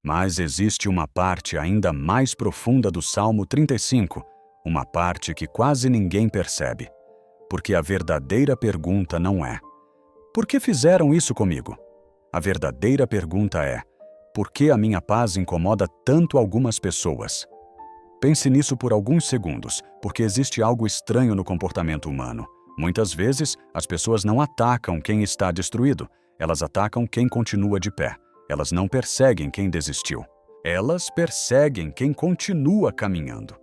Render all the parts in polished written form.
Mas existe uma parte ainda mais profunda do Salmo 35, uma parte que quase ninguém percebe. Porque a verdadeira pergunta não é: por que fizeram isso comigo? A verdadeira pergunta é: por que a minha paz incomoda tanto algumas pessoas? Pense nisso por alguns segundos, porque existe algo estranho no comportamento humano. Muitas vezes, as pessoas não atacam quem está destruído, elas atacam quem continua de pé. Elas não perseguem quem desistiu. Elas perseguem quem continua caminhando.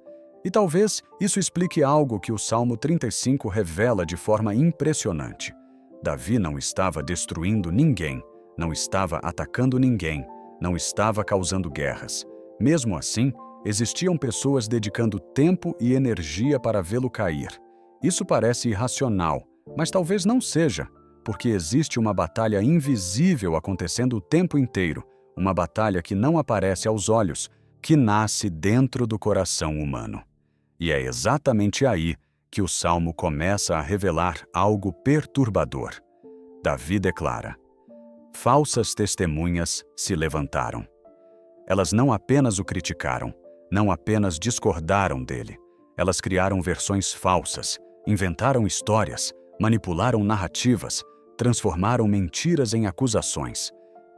E talvez isso explique algo que o Salmo 35 revela de forma impressionante. Davi não estava destruindo ninguém, não estava atacando ninguém, não estava causando guerras. Mesmo assim, existiam pessoas dedicando tempo e energia para vê-lo cair. Isso parece irracional, mas talvez não seja, porque existe uma batalha invisível acontecendo o tempo inteiro, uma batalha que não aparece aos olhos, que nasce dentro do coração humano. E é exatamente aí que o Salmo começa a revelar algo perturbador. Davi declara: falsas testemunhas se levantaram. Elas não apenas o criticaram, não apenas discordaram dele. Elas criaram versões falsas, inventaram histórias, manipularam narrativas, transformaram mentiras em acusações.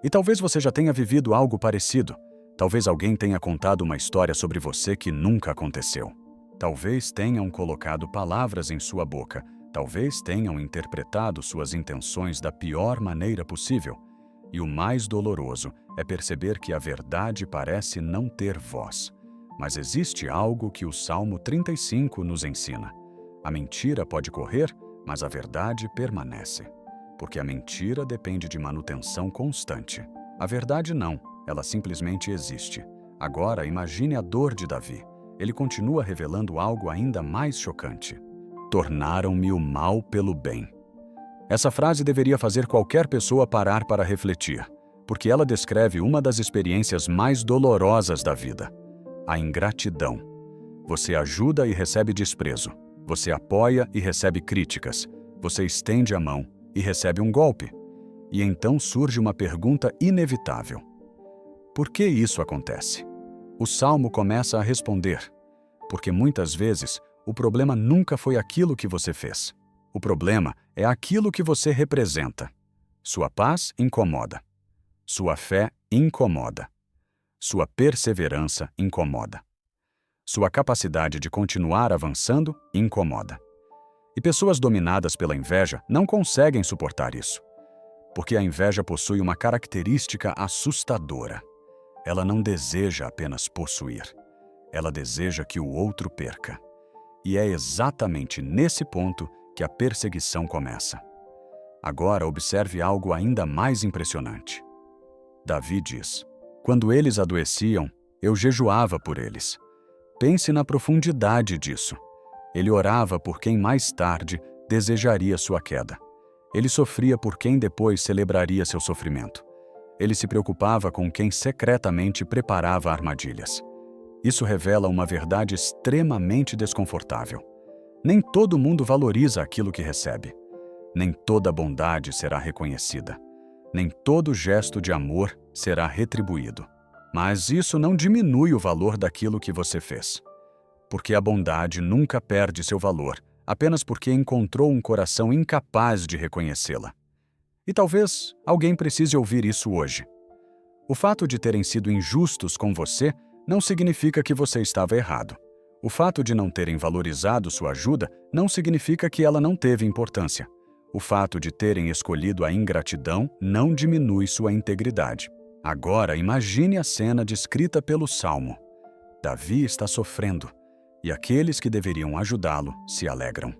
E talvez você já tenha vivido algo parecido. Talvez alguém tenha contado uma história sobre você que nunca aconteceu. Talvez tenham colocado palavras em sua boca. Talvez tenham interpretado suas intenções da pior maneira possível. E o mais doloroso é perceber que a verdade parece não ter voz. Mas existe algo que o Salmo 35 nos ensina. A mentira pode correr, mas a verdade permanece. Porque a mentira depende de manutenção constante. A verdade não, ela simplesmente existe. Agora, imagine a dor de Davi. Ele continua revelando algo ainda mais chocante. Tornaram-me o mal pelo bem. Essa frase deveria fazer qualquer pessoa parar para refletir, porque ela descreve uma das experiências mais dolorosas da vida: a ingratidão. Você ajuda e recebe desprezo. Você apoia e recebe críticas. Você estende a mão e recebe um golpe. E então surge uma pergunta inevitável: por que isso acontece? O Salmo começa a responder: porque muitas vezes o problema nunca foi aquilo que você fez. O problema é aquilo que você representa. Sua paz incomoda. Sua fé incomoda. Sua perseverança incomoda. Sua capacidade de continuar avançando incomoda. E pessoas dominadas pela inveja não conseguem suportar isso. Porque a inveja possui uma característica assustadora. Ela não deseja apenas possuir. Ela deseja que o outro perca. E é exatamente nesse ponto que a perseguição começa. Agora observe algo ainda mais impressionante. Davi diz: quando eles adoeciam, eu jejuava por eles. Pense na profundidade disso. Ele orava por quem mais tarde desejaria sua queda. Ele sofria por quem depois celebraria seu sofrimento. Ele se preocupava com quem secretamente preparava armadilhas. Isso revela uma verdade extremamente desconfortável. Nem todo mundo valoriza aquilo que recebe. Nem toda bondade será reconhecida. Nem todo gesto de amor será retribuído. Mas isso não diminui o valor daquilo que você fez. Porque a bondade nunca perde seu valor, apenas porque encontrou um coração incapaz de reconhecê-la. E talvez alguém precise ouvir isso hoje. O fato de terem sido injustos com você não significa que você estava errado. O fato de não terem valorizado sua ajuda não significa que ela não teve importância. O fato de terem escolhido a ingratidão não diminui sua integridade. Agora imagine a cena descrita pelo Salmo. Davi está sofrendo, e aqueles que deveriam ajudá-lo se alegram.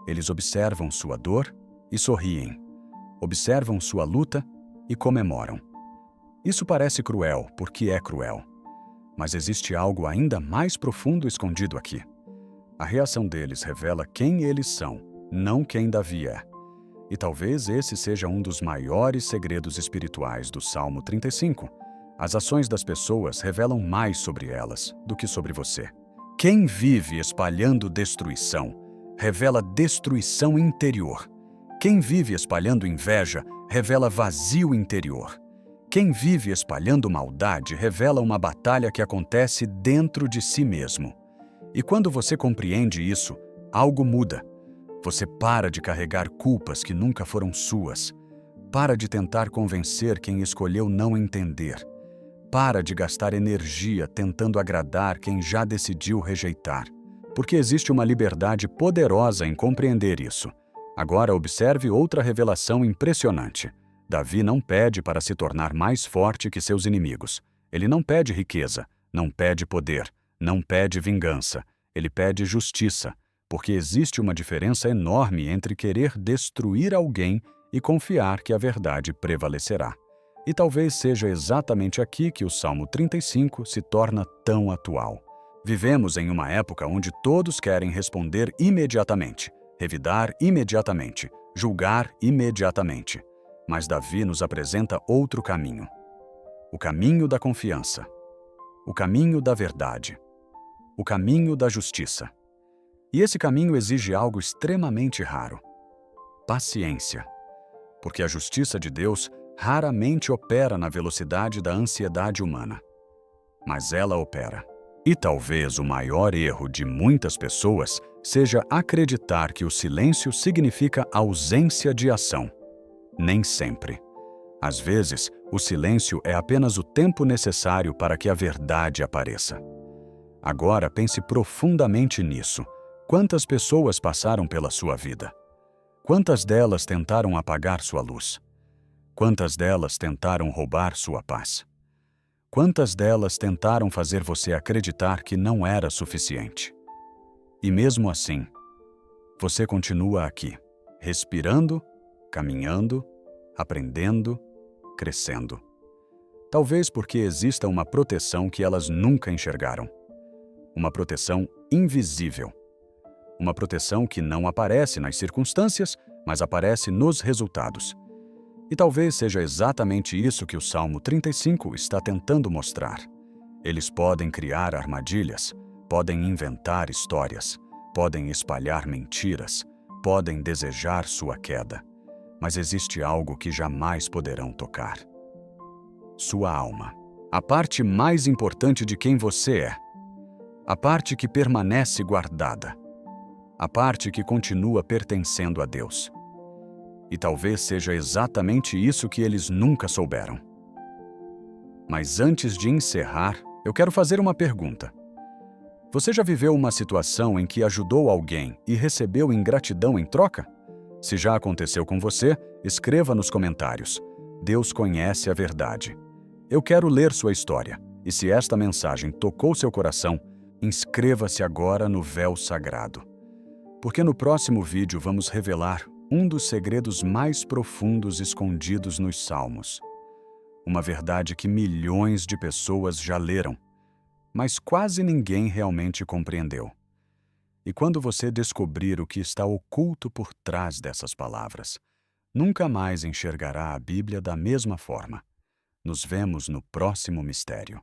Eles observam sua dor e sorriem. Observam sua luta e comemoram. Isso parece cruel, porque é cruel. Mas existe algo ainda mais profundo escondido aqui. A reação deles revela quem eles são, não quem Davi é. E talvez esse seja um dos maiores segredos espirituais do Salmo 35. As ações das pessoas revelam mais sobre elas do que sobre você. Quem vive espalhando destruição, revela destruição interior. Quem vive espalhando inveja, revela vazio interior. Quem vive espalhando maldade revela uma batalha que acontece dentro de si mesmo. E quando você compreende isso, algo muda. Você para de carregar culpas que nunca foram suas. Para de tentar convencer quem escolheu não entender. Para de gastar energia tentando agradar quem já decidiu rejeitar. Porque existe uma liberdade poderosa em compreender isso. Agora observe outra revelação impressionante. Davi não pede para se tornar mais forte que seus inimigos. Ele não pede riqueza, não pede poder, não pede vingança. Ele pede justiça, porque existe uma diferença enorme entre querer destruir alguém e confiar que a verdade prevalecerá. E talvez seja exatamente aqui que o Salmo 35 se torna tão atual. Vivemos em uma época onde todos querem responder imediatamente, revidar imediatamente, julgar imediatamente. Mas Davi nos apresenta outro caminho. O caminho da confiança. O caminho da verdade. O caminho da justiça. E esse caminho exige algo extremamente raro: paciência. Porque a justiça de Deus raramente opera na velocidade da ansiedade humana. Mas ela opera. E talvez o maior erro de muitas pessoas seja acreditar que o silêncio significa ausência de ação. Nem sempre. Às vezes, o silêncio é apenas o tempo necessário para que a verdade apareça. Agora pense profundamente nisso. Quantas pessoas passaram pela sua vida? Quantas delas tentaram apagar sua luz? Quantas delas tentaram roubar sua paz? Quantas delas tentaram fazer você acreditar que não era suficiente? E mesmo assim, você continua aqui, respirando, caminhando, aprendendo, crescendo. Talvez porque exista uma proteção que elas nunca enxergaram. Uma proteção invisível. Uma proteção que não aparece nas circunstâncias, mas aparece nos resultados. E talvez seja exatamente isso que o Salmo 35 está tentando mostrar. Eles podem criar armadilhas, podem inventar histórias, podem espalhar mentiras, podem desejar sua queda. Mas existe algo que jamais poderão tocar. Sua alma. A parte mais importante de quem você é. A parte que permanece guardada. A parte que continua pertencendo a Deus. E talvez seja exatamente isso que eles nunca souberam. Mas antes de encerrar, eu quero fazer uma pergunta. Você já viveu uma situação em que ajudou alguém e recebeu ingratidão em troca? Se já aconteceu com você, escreva nos comentários. Deus conhece a verdade. Eu quero ler sua história. E se esta mensagem tocou seu coração, inscreva-se agora no Véu Sagrado. Porque no próximo vídeo vamos revelar um dos segredos mais profundos escondidos nos Salmos. Uma verdade que milhões de pessoas já leram, mas quase ninguém realmente compreendeu. E quando você descobrir o que está oculto por trás dessas palavras, nunca mais enxergará a Bíblia da mesma forma. Nos vemos no próximo mistério.